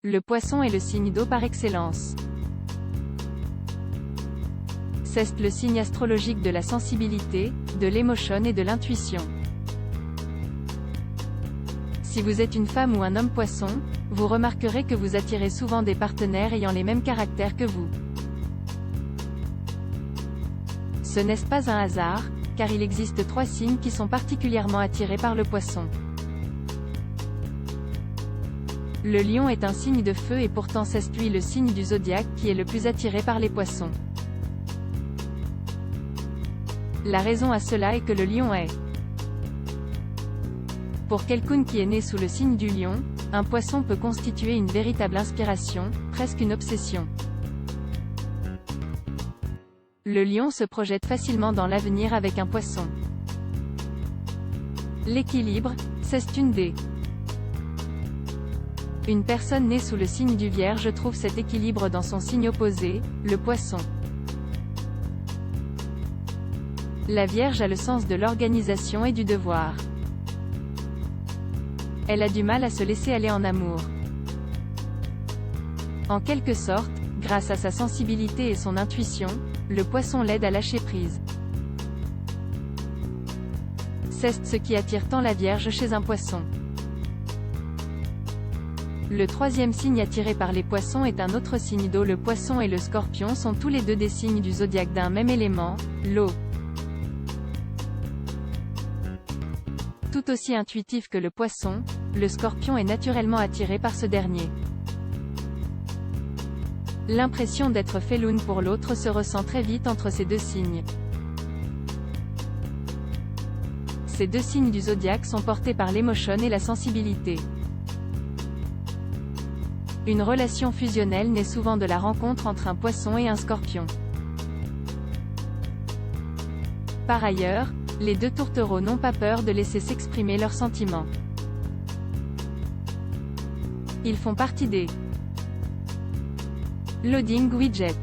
Le poisson est le signe d'eau par excellence. C'est le signe astrologique de la sensibilité, de l'émotion et de l'intuition. Si vous êtes une femme ou un homme poisson, vous remarquerez que vous attirez souvent des partenaires ayant les mêmes caractères que vous. Ce n'est pas un hasard, car il existe 3 signes qui sont particulièrement attirés par le poisson. Le lion est un signe de feu et pourtant c'est lui le signe du zodiaque qui est le plus attiré par les poissons. La raison à cela est que le lion est. Pour quelqu'un qui est né sous le signe du lion, un poisson peut constituer une véritable inspiration, presque une obsession. Le lion se projette facilement dans l'avenir avec un poisson. L'équilibre, c'est une des. Une personne née sous le signe du Vierge trouve cet équilibre dans son signe opposé, le Poisson. La Vierge a le sens de l'organisation et du devoir. Elle a du mal à se laisser aller en amour. En quelque sorte, grâce à sa sensibilité et son intuition, le Poisson l'aide à lâcher prise. C'est ce qui attire tant la Vierge chez un Poisson. Le 3e signe attiré par les poissons est un autre signe d'eau. Le poisson et le scorpion sont tous les deux des signes du zodiaque d'un même élément, l'eau. Tout aussi intuitif que le poisson, le scorpion est naturellement attiré par ce dernier. L'impression d'être fait l'une pour l'autre se ressent très vite entre ces 2 signes. Ces 2 signes du zodiaque sont portés par l'émotion et la sensibilité. Une relation fusionnelle naît souvent de la rencontre entre un poisson et un scorpion. Par ailleurs, les 2 tourtereaux n'ont pas peur de laisser s'exprimer leurs sentiments. Ils font partie des Loading Widget.